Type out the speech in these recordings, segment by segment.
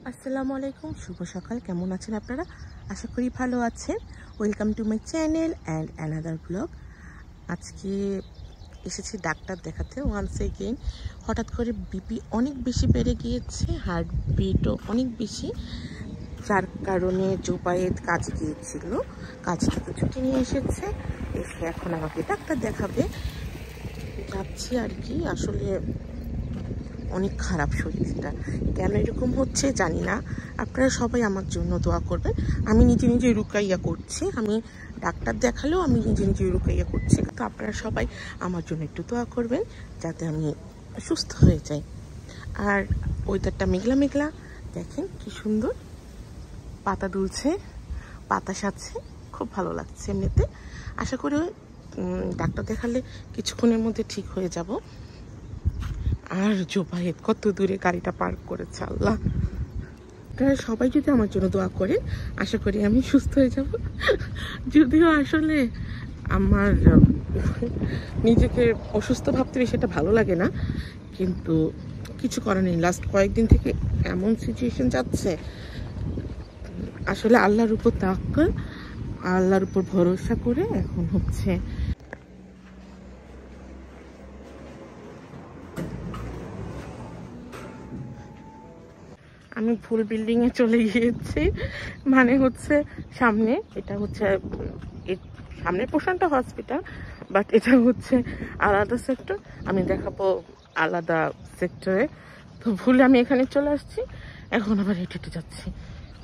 আসসালামু আলাইকুম, শুভ সকাল। কেমন আছেন আপনারা? আশা করি ভালো আছেন। Welcome to my channel and another blog. আজকে এসেছি ডাক্তার দেখাতে ওয়ান্স এগেইন। হঠাৎ করে বিপি অনেক বেশি বেড়ে গিয়েছে, হার্টবিটও অনেক বেশি, যার কারণে জোবায়েদ কাজ গিয়েছিল, কাজ থেকে ছুটি নিয়ে এসে এখন আমাকে ডাক্তার দেখাবে। যাচ্ছি আর কি। আসলে অনেক খারাপ শরীরটা, কেন এরকম হচ্ছে জানি না। আপনারা সবাই আমার জন্য দোয়া করবেন। আমি নিজে নিজে রুকাইয়া করছি, আমি ডাক্তার দেখালেও আমি নিজে নিজে রুকাইয়া করছি, তো আপনারা সবাই আমার জন্য একটু দোয়া করবেন যাতে আমি সুস্থ হয়ে যাই। আর ওয়েদারটা মেঘলা মেঘলা, দেখেন কি সুন্দর, পাতা দুলছে, বাতাস আছে, খুব ভালো লাগছে এমনিতে। আশা করি ডাক্তার দেখালে কিছুক্ষণের মধ্যে ঠিক হয়ে যাব। আর জোবায়েদ কত দূরে গাড়িটা পার্ক করেছে, আল্লাহ। আপনারা সবাই যদি আমার জন্য দোয়া করেন, আশা করি আমি সুস্থ হয়ে যাব। যদিও আসলে আমার নিজেকে অসুস্থ ভাবতে বেশি একটা ভালো লাগে না, কিন্তু কিছু করার নেই। লাস্ট কয়েকদিন থেকে এমন সিচুয়েশন যাচ্ছে, আসলে আল্লাহর উপর তাওয়াক্কুল, আল্লাহর উপর ভরসা করে এখন হচ্ছে আমি ফুল বিল্ডিংয়ে চলে গিয়েছি। মানে হচ্ছে সামনে, এটা হচ্ছে সামনের পোর্শনটা হসপিটাল, বাট এটা হচ্ছে আলাদা সেক্টর। আমি দেখাবো আলাদা সেক্টরে। তো ভুলে আমি এখানে চলে আসছি, এখন আবার হেঁটে হেঁটে যাচ্ছি।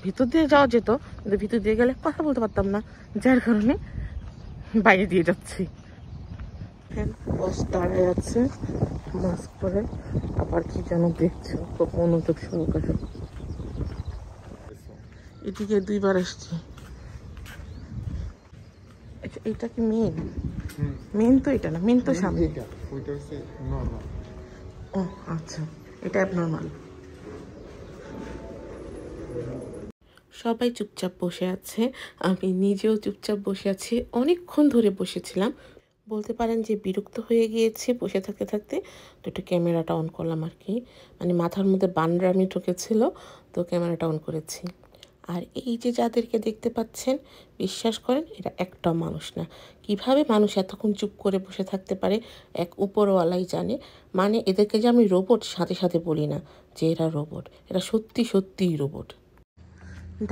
ভিতর দিয়ে যাওয়া যেত, কিন্তু ভিতর দিয়ে গেলে কথা বলতে পারতাম না, যার কারণে বাইরে দিয়ে যাচ্ছি। বস দাঁড়ায় আছে মাস্ক পরে, আবার কি যেন দেখছে খুব মনোযোগ সহকারে। এদিকে দুইবার আসছি। এটা কি মেন? মেন তো এটা না, মেন তো সামনে। ও আচ্ছা, এটা অ্যাবনর্মাল। সবাই চুপচাপ বসে আছে, আমি নিজেও চুপচাপ বসে আছি। অনেকক্ষণ ধরে বসেছিলাম, বলতে পারেন যে বিরক্ত হয়ে গিয়েছি বসে থাকতে থাকতে। তো একটু ক্যামেরাটা অন করলাম আর কি, মানে মাথার মধ্যে বানরামি ঢুকেছিল, তো ক্যামেরাটা অন করেছি। আর এই যে যাদেরকে দেখতে পাচ্ছেন, বিশ্বাস করেন এরা একটা মানুষ না। কিভাবে মানুষ এতক্ষণ চুপ করে বসে থাকতে পারে এক উপরওয়ালাই জানে। মানে এদেরকে যে আমি রোবট সাথে সাথে বলি না যে এরা রোবট, এরা সত্যি সত্যিই রোবট।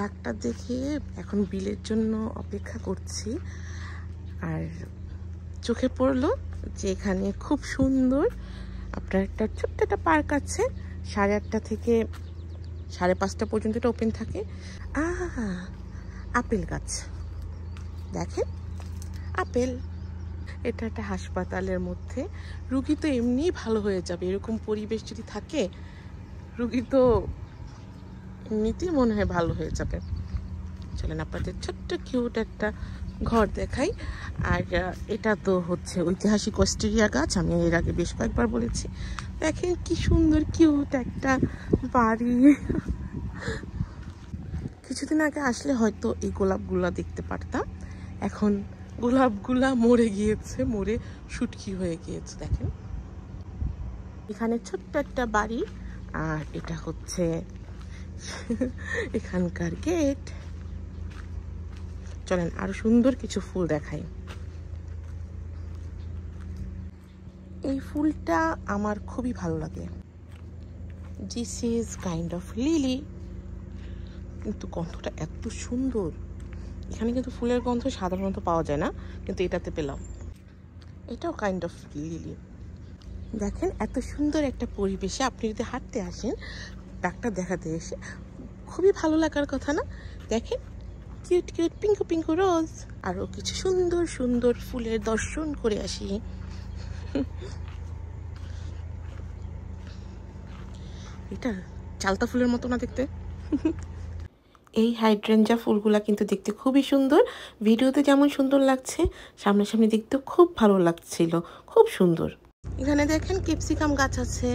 ডাক্তার দেখিয়ে এখন বিলের জন্য অপেক্ষা করছি। আর চোখে পড়লো যে এখানে খুব সুন্দর আপনার একটা ছোট্ট একটা পার্ক আছে। 8:30 থেকে 5:30 পর্যন্ত এটা ওপেন থাকে। আপেল গাছ দেখেন, আপেল। এটা একটা হাসপাতালের মধ্যে, রুগী তো এমনিই ভালো হয়ে যাবে এরকম পরিবেশ যদি থাকে, রুগী তো এমনিতেই মনে হয় ভালো হয়ে যাবে। চলেন আপনাদের ছোট্ট কিউট একটা ঘর দেখাই। আর এটা তো হচ্ছে ঐতিহাসিক অস্ট্রেলিয়া গাছ, আমি এর আগে বেশ কয়েকবার বলেছি। দেখেন কি সুন্দর কিউট একটা বাড়ি। কিছুদিন আগে আসলে হয়তো এই গোলাপগুলা দেখতে পারতাম, এখন গোলাপগুলা মরে গিয়েছে, মরে শুটকি হয়ে গিয়েছে। দেখেন এখানে ছোট্ট একটা বাড়ি, আর এটা হচ্ছে এখানকার গেট। চলেন আরো সুন্দর কিছু ফুল দেখাই। এই ফুলটা আমার খুবই ভালো লাগে, this is kind of lily. কিন্তু গন্ধটা এত সুন্দর, এখানে কিন্তু ফুলের গন্ধ সাধারণত পাওয়া যায় না, কিন্তু এটাতে পেলাম। এটাও কাইন্ড অফ লিলি। দেখেন এত সুন্দর একটা পরিবেশে আপনি যদি হাঁটতে আসেন ডাক্তার দেখাতে এসে, খুবই ভালো লাগার কথা না? দেখেন কিউট কিউট পিঙ্কু পিঙ্কু রোজ, আরও কিছু সুন্দর সুন্দর ফুলের দর্শন করে আসি। এটা চালতা ফুলের মতো না দেখতে? এই হাইড্রেঞ্জা ফুলগুলা কিন্তু দেখতে খুবই সুন্দর, ভিডিওতে যেমন সুন্দর লাগছে সামনাসামনি দেখতেও খুব ভালো লাগছিল, খুব সুন্দর। এখানে দেখেন ক্যাপসিকাম গাছ আছে,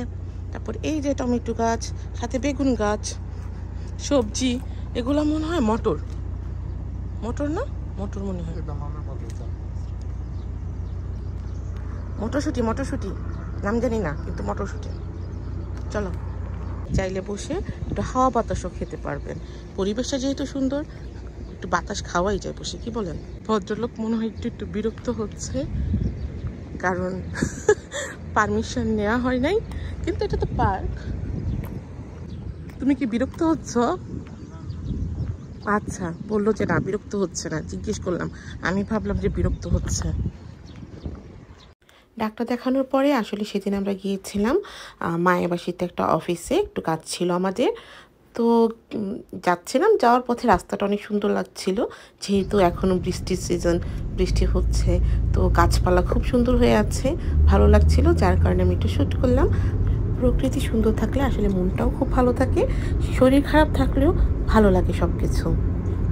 তারপর এই যে টমেটো গাছ, সাথে বেগুন গাছ, সবজি। এগুলো মনে হয় মটর, মটর না, মটর মনে হয়, মটরশুঁটি, মটরশুঁটি নাম জানি না, কিন্তু মটরশুঁটি। চলো চাইলে বসে একটু হাওয়া বাতাসও খেতে পারবেন। পরিবেশটা যেহেতু সুন্দর, একটু বাতাস খাওয়াই যায় বসে, কি বলেন? ভদ্রলোক মনে হয় একটু বিরক্ত হচ্ছে, কারণ পারমিশন নেওয়া হয় নাই, কিন্তু এটা তো পার্ক। তুমি কি বিরক্ত হচ্ছ? আচ্ছা, বললো যে না বিরক্ত হচ্ছে না, জিজ্ঞেস করলাম, আমি ভাবলাম যে বিরক্ত হচ্ছে। ডাক্তার দেখানোর পরে আসলে সেদিন আমরা গিয়েছিলাম মায়াবাসীতে একটা অফিসে, একটু কাজ ছিল আমাদের। তো যাচ্ছিলাম, যাওয়ার পথে রাস্তাটা অনেক সুন্দর লাগছিল, যেহেতু এখনও বৃষ্টির সিজন, বৃষ্টি হচ্ছে, তো গাছপালা খুব সুন্দর হয়ে আছে, ভালো লাগছিল, যার কারণে আমি একটু শ্যুট করলাম। প্রকৃতি সুন্দর থাকলে আসলে মনটাও খুব ভালো থাকে, শরীর খারাপ থাকলেও ভালো লাগে সব কিছু।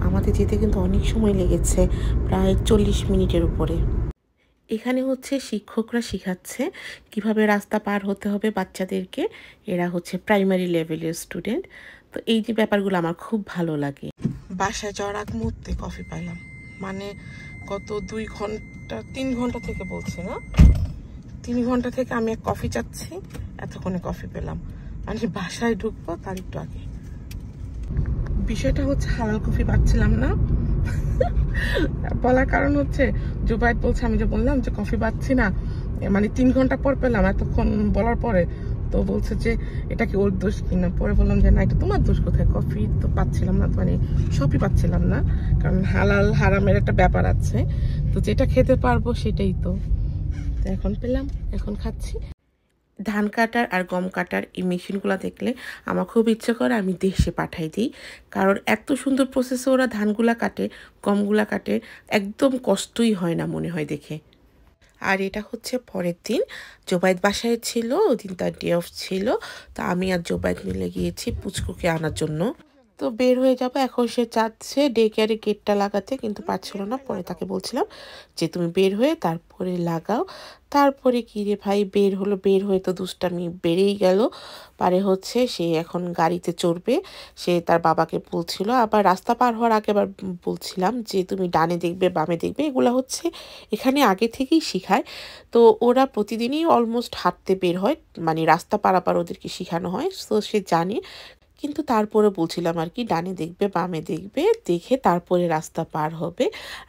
আমাদের যেতে কিন্তু অনেক সময় লেগেছে, প্রায় 40 মিনিটের উপরে। এখানে হচ্ছে শিক্ষকরা শেখাচ্ছে কিভাবে রাস্তা পার হতে হবে বাচ্চাদেরকে। এরা হচ্ছে প্রাইমারি লেভেলের স্টুডেন্ট। তো এই যে ব্যাপারগুলো আমার খুব ভালো লাগে। বাসায় যাওয়ার আগ মুহূর্তে কফি পাইলাম, মানে কত 2 ঘন্টা 3 ঘন্টা থেকে বলছি না, 3 ঘন্টা থেকে আমি এক কফি চাচ্ছি, এতক্ষণে কফি পেলাম। মানে বাসায় ঢুকবো তার একটু আগে। বিষয়টা হচ্ছে হালাল কফি পাচ্ছিলাম না। বলার কারণ হচ্ছে জুবাইদ বলছে, আমি যে বললাম যে কফি পাচ্ছি না, মানে 3 ঘন্টা পর পেলাম, এতক্ষণ বলার পরে। তো বলছে যে এটা কি ওর দোষ কিনা। পরে বললাম যে না, এটা তোমার দোষ কোথায়, কফি তো পাচ্ছিলাম না, মানে সবই পাচ্ছিলাম না, কারণ হালাল হারামের একটা ব্যাপার আছে, তো যেটা খেতে পারবো সেটাই তো এখন পেলাম, এখন খাচ্ছি। ধান কাটার আর গম কাটার এই মেশিনগুলো দেখলে আমার খুব ইচ্ছে করে আমি দেশে পাঠাই দিই, কারণ এত সুন্দর প্রসেসে ওরা ধানগুলা কাটে, গমগুলা কাটে, একদম কষ্টই হয় না মনে হয় দেখে। আর এটা হচ্ছে পরের দিন, জোবাইদ বাসায় ছিল, ওদিন তার ডে অফ ছিল, তো আমি আর জোবাইদ মিলে গিয়েছি পুচকুকে আনার জন্য। তো বের হয়ে যাব, এখন সে চাচ্ছে ডে কেয়ারে গেটটা লাগাতে, কিন্তু পারছিল না। পরে তাকে বলছিলাম যে তুমি বের হয়ে তারপরে লাগাও। তারপরে কি রে ভাই, বের হলো, বের হয়ে তো দুষ্টামি বেড়েই গেল। পারে হচ্ছে সে এখন গাড়িতে চড়বে, সে তার বাবাকে বলছিল, আবার রাস্তা পার হওয়ার আগে আবার বলছিলাম যে তুমি ডানে দেখবে বামে দেখবে, এগুলো হচ্ছে এখানে আগে থেকেই শেখায়। তো ওরা প্রতিদিনই অলমোস্ট হাঁটতে বের হয়, মানে রাস্তা পারাপার ওদেরকে শেখানো হয়, তো সে জানে। কিন্তু তারপরে বলছিলাম আর কি, ডানে দেখবে বামে দেখবে, দেখে তারপরে রাস্তা পার হবে।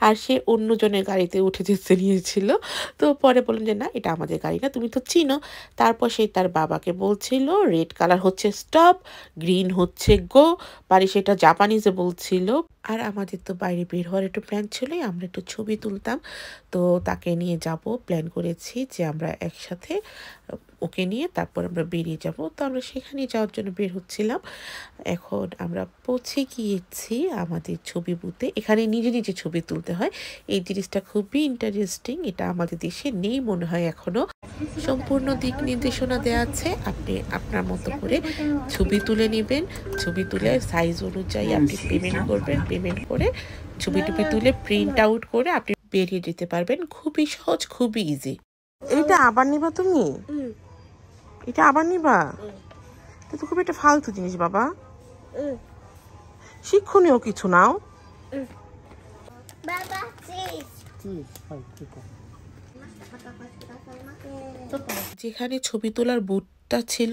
আর সে অন্যজনের গাড়িতে উঠে যেতে নিয়েছিল। তো পরে বললেন যে না, এটা আমাদের গাড়ি না, তুমি তো চিনো। তারপর সে তার বাবাকে বলছিল রেড কালার হচ্ছে স্টপ, গ্রিন হচ্ছে গো, বাড়ি সেটা জাপানিজে বলছিল। আর আমাদের তো বাইরে বের হওয়ার একটু প্ল্যান ছিল, আমরা একটু ছবি তুলতাম, তো তাকে নিয়ে যাব প্ল্যান করেছি যে আমরা একসাথে ওকে নিয়ে তারপর আমরা বেরিয়ে যাব। তো আমরা সেখানে যাওয়ার জন্য বের হচ্ছিলাম। এখন আমরা পৌঁছে গিয়েছি আমাদের ছবি বুথে। এখানে নিজে নিজে ছবি তুলতে হয়, এই জিনিসটা খুবই ইন্টারেস্টিং, এটা আমাদের দেশে নেই মনে হয় এখনো। সম্পূর্ণ দিক নির্দেশনা দেওয়া আছে, আপনি আপনার মতো করে ছবি তুলে নেবেন, ছবি তুলে সাইজ অনুযায়ী আপনি পেমেন্ট করবেন, পেমেন্ট করে ছবি টুপি তুলে প্রিন্ট আউট করে আপনি বেরিয়ে যেতে পারবেন। খুবই সহজ, খুবই ইজি। এইটা আবার নিবা তুমি? এটা আবার নিবা? এটা তো খুব একটা ফালতু জিনিস বাবা, শিক্ষণীয় কিছু নাও। যেখানে ছবি তোলার বুথটা ছিল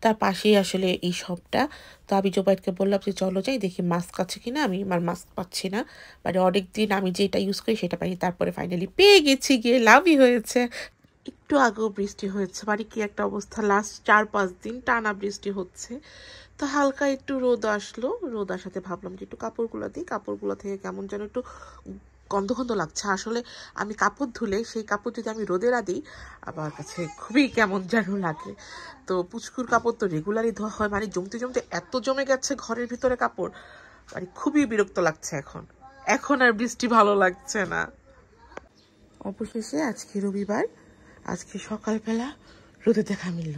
তার পাশেই আসলে এই শপটা। তো আমি জোবাইদকে বললাম যে চলো যাই, দেখি মাস্ক আছে কিনা, আমি আমার মাস্ক পাচ্ছি না, মানে অনেক দিন আমি যেটা ইউজ করি সেটা পাইনি। তারপরে ফাইনালি পেয়ে গেছি, গিয়ে লাভই হয়েছে। একটু আগেও বৃষ্টি হয়েছে, বাড়ি কি একটা অবস্থা, লাস্ট 4-5 দিন টানা বৃষ্টি হচ্ছে। তো হালকা একটু রোদ আসলো, রোদ আসাতে ভাবলাম যে একটু কাপড়গুলো দিই, কাপড়গুলো থেকে কেমন যেন একটু গন্ধ গন্ধ লাগছে। আসলে আমি কাপড় ধুলে সেই কাপড় যদি আমি রোদে দিই আমার কাছে খুবই কেমন যেন লাগে। তো পুচকুর কাপড় তো রেগুলারই ধোয়া হয়, মানে জমতে জমতে এত জমে গেছে ঘরের ভিতরে কাপড়, মানে খুবই বিরক্ত লাগছে এখন। এখন আর বৃষ্টি ভালো লাগছে না। অবশেষে আজকে রবিবার, আজকে সকালবেলা রোদে দেখা মিলল।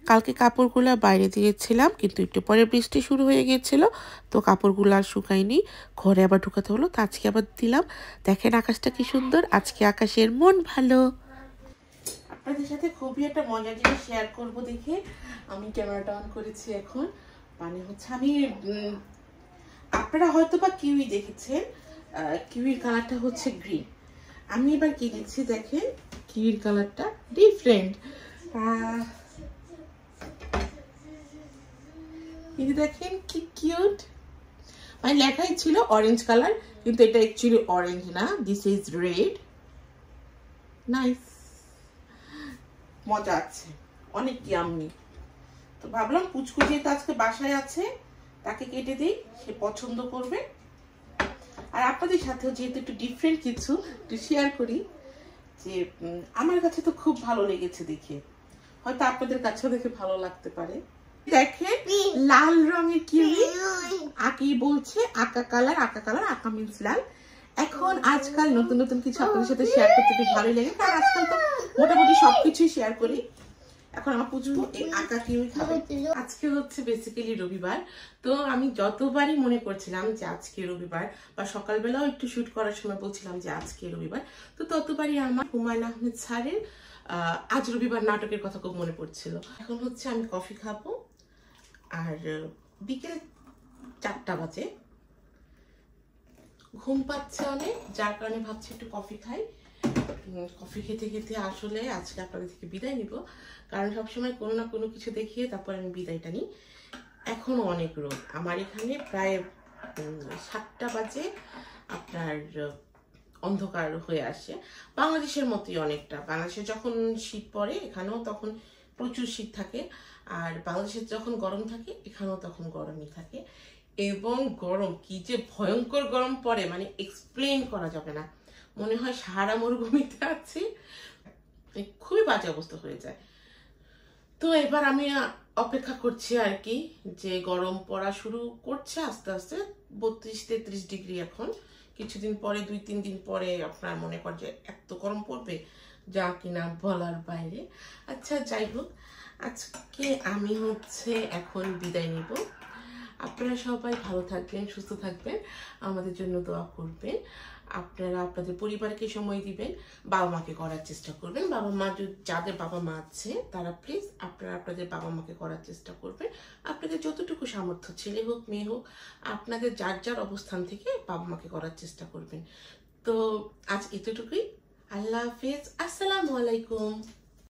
কালকে কাপড়গুলো বাইরে দিয়েছিলাম, কিন্তু একটু পরে বৃষ্টি শুরু হয়ে গিয়েছিল, তো কাপড়গুলো আর শুকায়নি, ঘরে আবার ঢুকাতে হলো। তো আজকে আবার দিলাম। দেখেন আকাশটা কি সুন্দর, আজকে আকাশের মন ভালো। আপনাদের সাথে খুবই একটা মজার জিনিস শেয়ার করবো দেখে আমি ক্যামেরাটা অন করেছি এখন। মানে হচ্ছে আমি, আপনারা হয়তো বা কিউই দেখেছেন, কিউইর কালারটা হচ্ছে গ্রিন, আমি এবার কিনেছি, দেখেন কিউইর কালারটা ডিফারেন্ট। এই যে দেখেন কি কিউট, মানে লেখাই ছিল অরেঞ্জ কালার, কিন্তু এটা অ্যাকচুয়ালি অরেঞ্জ না, দিস ইজ রেড। নাইস, মজা আছে, অনেক ইয়াম্মি। তো ভাবলাম পুচকু যেহেতু আজকে বাসায় আছে তাকে কেটে দিই, সে পছন্দ করবে। আর আপনাদের সাথেও যেহেতু একটু ডিফারেন্ট কিছু একটু শেয়ার করি, যে আমার কাছে তো খুব ভালো লেগেছে দেখে, হয়তো আপনাদের কাছেও দেখে ভালো লাগতে পারে। দেখেন লাল রঙের কিউই, আকি বলছে আকা কালার, আকা কালার, আকা মিন্স লাল। এখন আজকাল নতুন নতুন কিছু আপনাদের সাথে শেয়ার করতে খুব ভালোই লাগে, কারণ আজকাল তো মোটামুটি সবকিছুই শেয়ার করি। এখন আমার পুচকু এই আকা কিউই খাবে। আজকে হচ্ছে বেসিক্যালি রবিবার, তো আমি যতবারই মনে করছিলাম যে আজকে রবিবার, বা সকালবেলাও একটু শুট করার সময় বলছিলাম যে আজকে রবিবার, তো ততবারই আমার হুমায়ুন আহমেদ স্যারের আজ রবিবার নাটকের কথা খুব মনে পড়ছিল। এখন হচ্ছে আমি কফি খাবো, আর বিকেল 4টা বাজে, ঘুম পাচ্ছে অনেক, যার কারণে ভাবছি একটু কফি খাই। কফি খেতে খেতে আসলে আজকে আপনাদের থেকে বিদায় নিব, কারণ সবসময় কোনো না কোনো কিছু দেখিয়ে তারপর আমি বিদায়টা নিই। এখনো অনেক রোদ আমার এখানে, প্রায় 7টা বাজে আপনার অন্ধকার হয়ে আসে। বাংলাদেশের মতোই অনেকটা, বাংলাদেশে যখন শীত পড়ে এখানেও তখন প্রচুর শীত থাকে, আর বাংলাদেশে যখন গরম থাকে এখানেও তখন গরমই থাকে। এবং গরম কি যে ভয়ঙ্কর গরম পড়ে, মানে এক্সপ্লেন করা যাবে না, মনে হয় সাহারা মরুভূমিতে আছে, খুবই বাজে অবস্থা হয়ে যায়। তো এবার আমি অপেক্ষা করছি আর কি, যে গরম পড়া শুরু করছে আস্তে আস্তে, 32-33 ডিগ্রি এখন। কিছুদিন পরে 2-3 দিন পরে আপনার মনে কর যে এত গরম পড়বে যা কিনা বলার বাইরে। আচ্ছা যাই হোক, আজকে আমি হচ্ছে এখন বিদায় নিব। আপনারা সবাই ভালো থাকবেন, সুস্থ থাকবেন, আমাদের জন্য দোয়া করবেন। আপনারা আপনাদের পরিবারকে সময় দিবেন, বাবা মাকে করার চেষ্টা করবেন। বাবা মা যাদের বাবা মা আছে তারা প্লিজ আপনারা আপনাদের বাবা মাকে করার চেষ্টা করবেন। আপনাদের যতটুকু সামর্থ্য, ছেলে হোক মেয়ে হোক, আপনাদের যার যার অবস্থান থেকে বাবা মাকে করার চেষ্টা করবেন। তো আজ এতটুকুই। আল্লাহ হাফেজ, আসসালামু আলাইকুম।